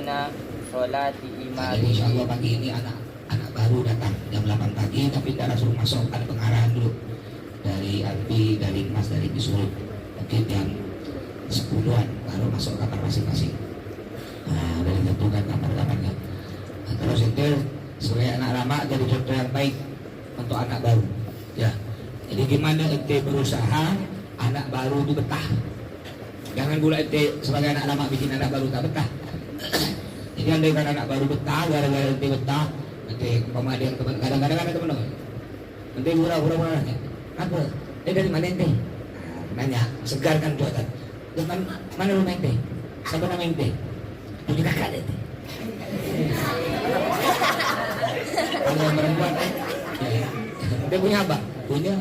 makana sholati Nah, jadi insya Allah pagi ini anak baru datang jam 8 pagi, tapi tidak langsung masuk, ada pengarahan dulu dari Alpi, dari Mas, dari Bisul. Mungkin jam 10-an baru masuk kamar masing-masing. Nah, udah ditentukan kamar-kamarnya. Nah, terus itu sebagai anak lama jadi contoh yang baik untuk anak baru. Ya, jadi gimana ente berusaha anak baru itu betah. Jangan pula ente sebagai anak lama bikin anak baru tak betah. Jadi andai kan anak baru betah, gara-gara ente betah, nanti umpama dia kadang-kadang ada teman ente pura-pura nanya, apa? Dari mana ente? Nanya, segarkan buatan. Mana rumah ente? Siapa nama ente? Punya kakak ente. Kalau yang perempuan ya. Dia punya apa? Punya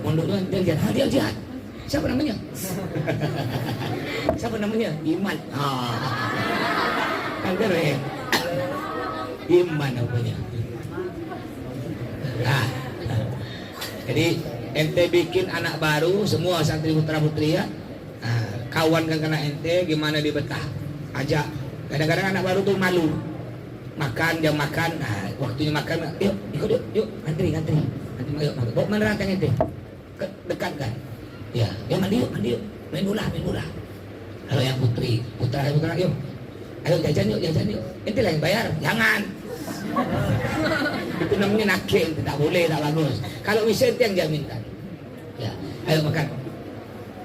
mondoknya dia lihat. Siapa namanya? Siapa namanya? Iman. Kan keren. Iman namanya. Jadi ente bikin anak baru, semua santri putra putri ya. Kawan kan kena ente, gimana dia betah? Ajak. Kadang-kadang anak baru tuh malu. Makan, jam makan, waktunya makan, yuk, ikut yuk, antri, yuk, bawa mana rantang ente? Dekat kan? Ya, mandi yuk, main bola. Kalau yang putra, yuk, ayo jajan yuk, ente lah yang bayar, jangan. Itu namanya nakil, tidak boleh, tak bagus. Kalau bisa ente yang jaminkan. Ya, ayo makan.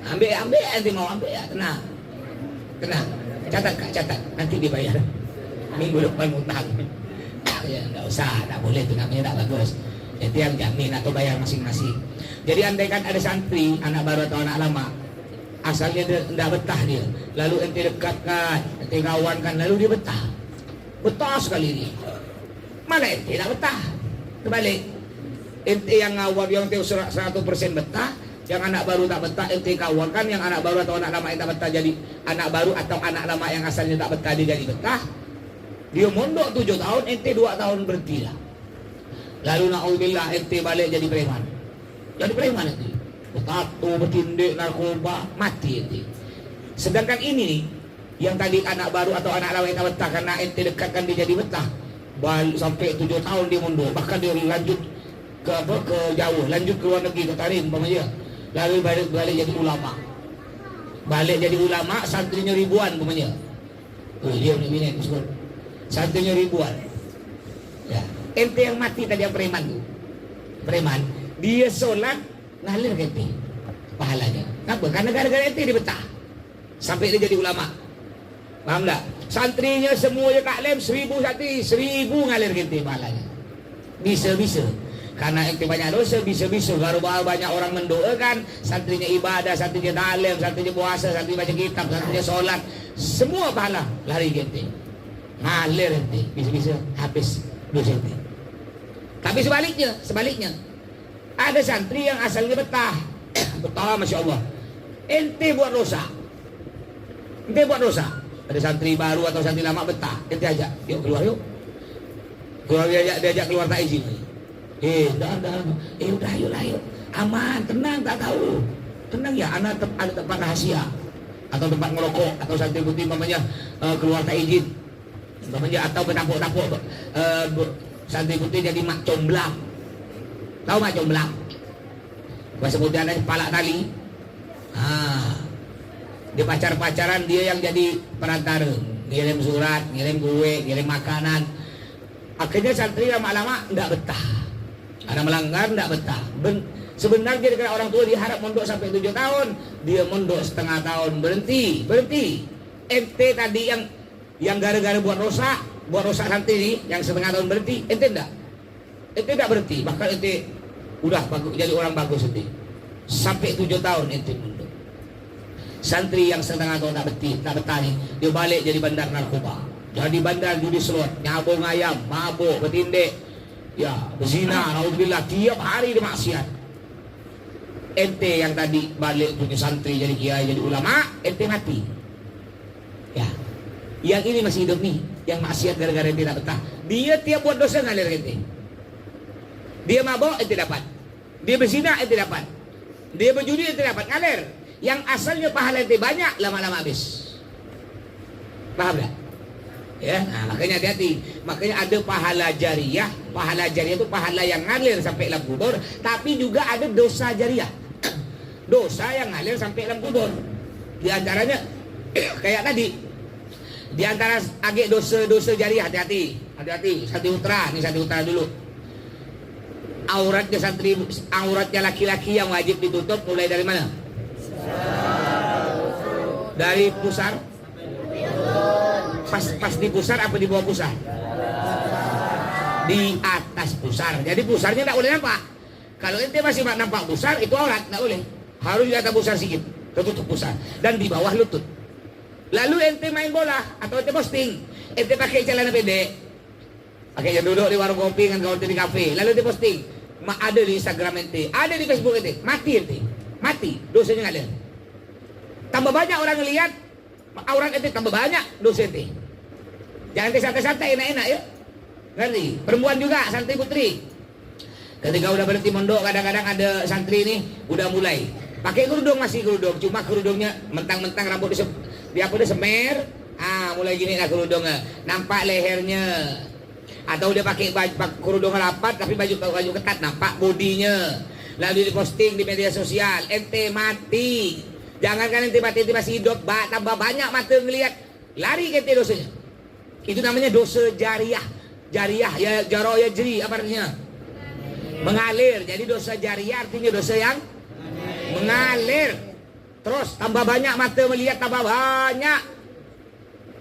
Ambil, ente mau ambil ya, tenang. Catat, nanti dibayar. Minggu depan utang. Ya, nggak usah, tak boleh, itu namanya tak bagus. Itu yang jamin atau bayar masing-masing. Jadi andai kan ada santri, anak baru atau anak lama, asalnya dia tidak betah dia, lalu ente dekatkan, ente kawankan, lalu dia betah sekali dia. Mana ente tidak betah? Kebalik, ente yang ngawal, yang ente 100% betah, yang anak baru tak betah, ente kawankan, yang anak baru atau anak lama yang tak betah jadi anak baru, atau anak lama yang asalnya tak betah dia jadi betah. Dia mondok 7 tahun, ente 2 tahun berhenti lah. Lalu na'udzubillah ente balik jadi preman. Jadi preman ente. Bertato, bertindik, narkoba, mati ente. Sedangkan ini nih, yang tadi anak baru atau anak lama yang tak betah, karena ente dekatkan dia jadi betah. Balik sampai 7 tahun dia mondok. Bahkan dia lanjut ke jauh, lanjut ke luar negeri, ke Tarim, umpamanya. Lalu balik jadi ulama. Balik jadi ulama, santrinya ribuan, umpamanya. Dia punya bini, santrinya ribuan. Ya. Ente yang mati tadi yang preman tuh. Preman, dia sholat ngalir ke ente pahalanya. Kenapa? Karena gara-gara ente dia betah sampai dia jadi ulama. Paham tak? Santrinya semuanya taklim 1000 santri, 1000 ngalir ke ente pahalanya. Bisa. Karena ente banyak dosa, bisa. Baru-baru banyak orang mendoakan, santrinya ibadah, santrinya taklim, santrinya puasa, santrinya baca kitab, santrinya sholat, semua pahala lari ke ente. Ngalir ente, bisa habis dosa ente. Tapi sebaliknya ada santri yang asalnya betah, masya Allah. Ente buat dosa. Ada santri baru atau santri lama betah, ente ajak, yuk keluar yuk. Diajak keluar tak izin. Udah yuk. Aman, tenang, tak tahu. Tenang ya, ada tempat rahasia atau tempat ngerokok atau santri putih mamanya keluar tak izin. Mamanya atau penampuk-nampuk santri putih jadi mak comblang. Tahu mak comblang? Bahasa kemudian ada kepala tali. Dia pacaran dia yang jadi perantara, ngirim surat, ngirim kue, ngirim makanan. Akhirnya santri lama-lama tidak betah. Ada melanggar tidak betah. Sebenarnya dengan orang tua diharap mondok sampai 7 tahun, dia mondok setengah tahun berhenti. Ente tadi yang gara-gara buat rosak santri ini yang setengah tahun berhenti, ente tidak berhenti, bahkan ente udah bagus, jadi orang bagus ente sampai 7 tahun ente mondok. Santri yang setengah tahun tak betah nih, dia balik jadi bandar narkoba, jadi bandar judi slot, nyabung ayam, mabuk, bertindik, ya berzina, naudzubillah, tiap hari dia maksiat. Ente yang tadi balik punya santri jadi kiai, jadi ulama, ente mati. Ya, yang ini masih hidup nih, yang maksiat gara-gara ente tak betah. Dia tiap buat dosa ngalir ente. Dia mabok ente dapat. Dia berzina ente dapat. Dia berjudi ente dapat, ngalir. Yang asalnya pahala ente banyak, lama-lama habis. Paham tak? Ya, nah, makanya hati-hati. Makanya ada pahala jariah. Pahala jariah itu pahala yang ngalir sampai dalam kubur, tapi juga ada dosa jariah. Dosa yang ngalir sampai dalam kubur. Di antaranya kayak tadi. Di antara agak dosa-dosa jariah, hati-hati. Hati-hati, Santri Putra, ini Santri Putra dulu. Auratnya laki-laki yang wajib ditutup mulai dari mana? Dari pusar. Pas di pusar apa di bawah pusar? Di atas pusar. Jadi pusarnya tidak boleh nampak. Kalau ente masih nampak pusar, itu aurat, tidak boleh. Harus di atas pusar sedikit, tertutup pusar. Dan di bawah lutut. Lalu ente main bola atau ente posting, ente pakai celana pendek, pakai yang duduk di warung kopi kan, kalau di kafe, lalu ente posting, ada di Instagram ente, ada di Facebook ente, mati ente, mati, dosanya nggak ada. Tambah banyak orang ngelihat aurat ente, tambah banyak dosa ente. Jangan ente santai-santai, enak-enak ya, ngerti? Perempuan juga, santri putri, ketika udah berhenti mondok, kadang-kadang ada santri ini udah mulai pakai kerudung, masih kerudung, cuma kerudungnya mentang-mentang rambut dia semer, mulai gini lah kerudungnya, nampak lehernya, atau dia pakai baju kerudung rapat tapi baju ketat, nampak bodinya, lalu diposting di media sosial, ente mati. Jangankan ente mati, ente masih hidup, tambah banyak mata ngelihat, lari ente dosanya. Itu namanya dosa jariah. Jariah ya, jaro ya jeri, apa artinya? Mengalir. Jadi dosa jariah artinya dosa yang mengalir. Terus tambah banyak mata melihat, tambah banyak.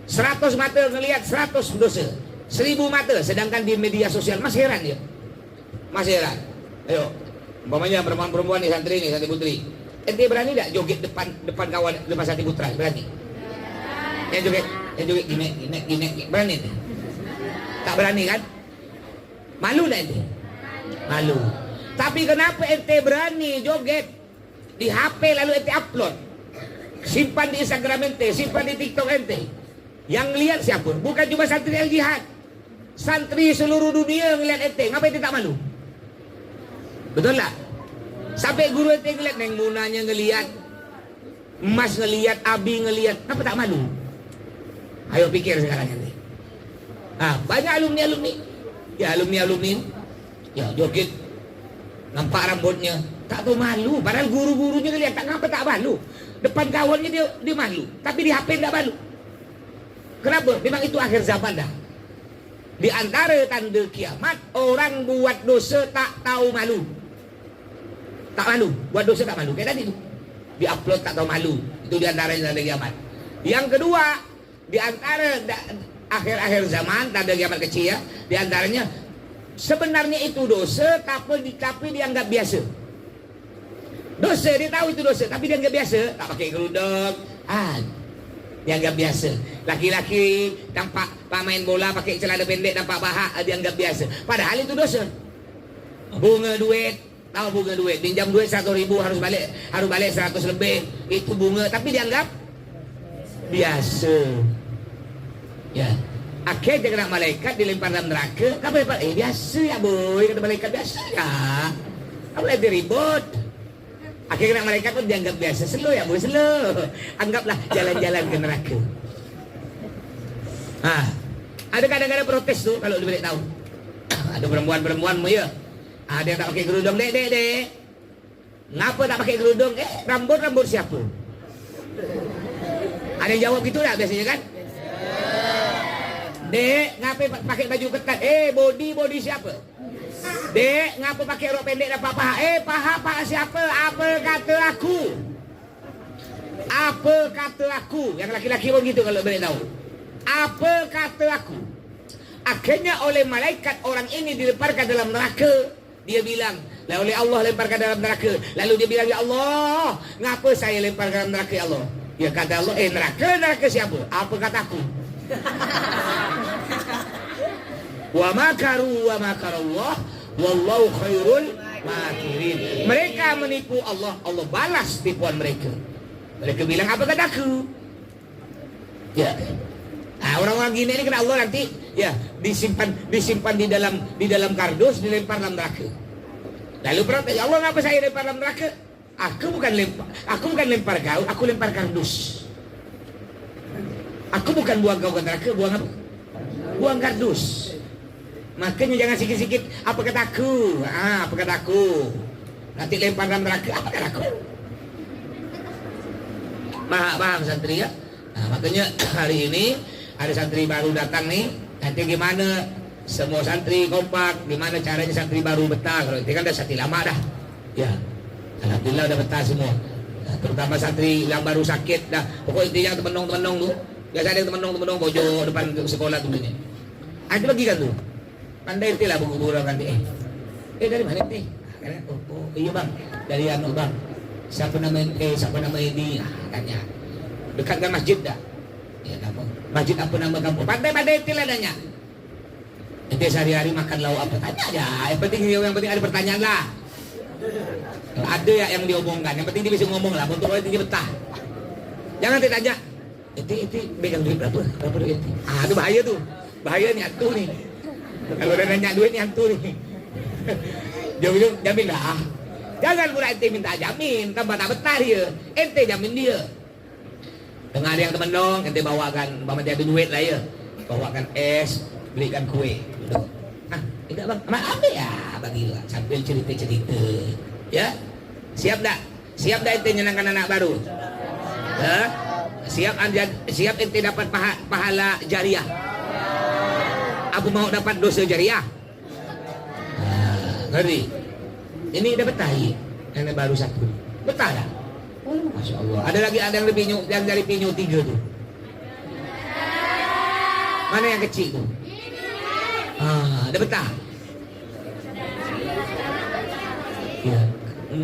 100 mata melihat, 100 dosa. 1000 mata, sedangkan di media sosial masih heran ya. Masih heran. Ayo, umpamanya perempuan-perempuan nih, santri nih, santri putri. Ente berani tidak joget depan kawan, depan santri putra? Berani? Yang joget gini, berani ente? Tak berani kan? Malu tak ente? Malu. Tapi kenapa ente berani joget di HP lalu ente upload, simpan di Instagram ente, simpan di TikTok ente? Yang lihat siapa? Bukan cuma santri Al Jihad, santri seluruh dunia ngelihat ente. Ngapa ente tak malu? Betul tak? Sampai guru ente ngelihat, Neng Munanya ngelihat, Mas ngelihat, Abi ngelihat, kenapa tak malu? Ayo pikir sekarang ente. Banyak alumni ya, alumni ya joget, nampak rambutnya, tak tahu malu. Padahal guru-gurunya ngelihat, kenapa tak malu? Depan kawannya dia malu, tapi di HP tidak malu. Kenapa? Memang itu akhir zaman dah. Di antara tanda kiamat, orang buat dosa tak tahu malu. Tak malu, buat dosa tak malu. Kayak tadi itu, di upload tak tahu malu. Itu di antara tanda kiamat. Yang kedua, di antara akhir-akhir zaman, tanda kiamat kecil ya, di antaranya sebenarnya itu dosa, tapi dianggap biasa. Dosa, dia tahu itu dosa, tapi dia anggap biasa. Tak pakai kerudung, dianggap biasa. Laki-laki tampak main bola pakai celana pendek, tampak bahak, dianggap biasa. Padahal itu dosa. Bunga duit, tahu bunga duit, pinjam duit 100.000 harus balik 100 lebih, itu bunga, tapi dianggap biasa. Ya, akhirnya kena malaikat dilempar dalam neraka. Apa lempar? Biasa ya boy, kata malaikat, biasa ya. Apa lagi ribut? Akhirnya kena malaikat pun dianggap biasa. Slow ya boy, slow. Anggaplah jalan-jalan ke neraka. Ada kadang-kadang protes tuh kalau diberi tahu. Ada perempuan-perempuan ya. Ada yang tak pakai kerudung, dek. Ngapa tak pakai kerudung? Rambut siapa? Ada yang jawab gitu lah biasanya kan? Dek, ngapa pakai baju ketat? Body siapa? Dek, ngapa pakai rok pendek dan paha? Paha siapa? Apa kata aku? Apa kata aku? Yang laki-laki pun gitu kalau boleh tahu. Apa kata aku? Akhirnya oleh malaikat orang ini dilemparkan dalam neraka. Dia bilang, oleh Allah lemparkan dalam neraka. Lalu dia bilang, ya Allah, ngapa saya lemparkan dalam neraka ya Allah? Ya kata Allah, neraka siapa? Apa kataku? Wa makaru wa makarallah wallahu khairul makirin. Mereka menipu Allah, Allah balas tipuan mereka. Mereka bilang, apa kataku? Ya. Orang-orang gini ini kena Allah nanti ya disimpan di dalam kardus, dilempar dalam neraka. Lalu protes, ya Allah, ngapa saya lempar dalam neraka? Aku bukan lempar kau, aku lempar kardus. Aku bukan buang kau ke neraka, buang apa? buang kardus. Makanya jangan sikit-sikit apa kataku, apa kataku. Nanti lempar dalam neraka, apa kataku. Paham santri ya? Nah, makanya hari ini ada santri baru datang nih. Nanti gimana semua santri kompak, gimana caranya santri baru betah. Kalau itu kan udah santri lama dah. Ya, alhamdulillah udah betah semua. Nah, terutama santri yang baru sakit dah. Pokoknya intinya temenong tuh. Biasa ada temenong bojo depan sekolah dulunya. Itu bagikan tuh. Pandai lah buku-buku nanti. Dari mana nih? Oh, iya bang, dari anu bang. Siapa nama ini? Tanya. Dekat dengan masjid dah. Ya nama. Masjid apa nama kamu? Pandai lah nanya. Ente sehari-hari makan lauk apa? Tanya aja. Yang penting ada pertanyaan lah. Ada ya yang diomongkan. Yang penting dia bisa ngomong lah. Untuk dia betah. Jangan ditanya. Ente pegang duit berapa? Berapa duit? Itu bahaya tuh. Bahaya nih hantu nih. Kalau udah nanya duit nih hantu nih. Dia bilang jamin dah. Jangan pula ente minta jamin. Tambah tak betah dia. Ente jamin dia. Dengan ada yang temen dong, ente bawakan. Bapak ada duit lah ya. Bawakan es. Belikan kue. Tidak bang. Ambil ya. Bagilah. Sambil cerita-cerita. Ya. Siap tak? Siap tak ente nyenangkan anak baru? Siap ente dapat pahala jariah? Aku mau dapat dosa jariah. Ngerti? Ini udah betah ya? Yang baru satu. Betah dah? Masya Allah. Ada yang lebih yang dari pinyu 3 tuh. Mana yang kecil tuh? Udah betah? Ya.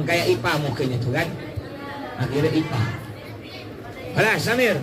Kayak IPA mukanya tuh kan? Akhirnya IPA. Alah Samir.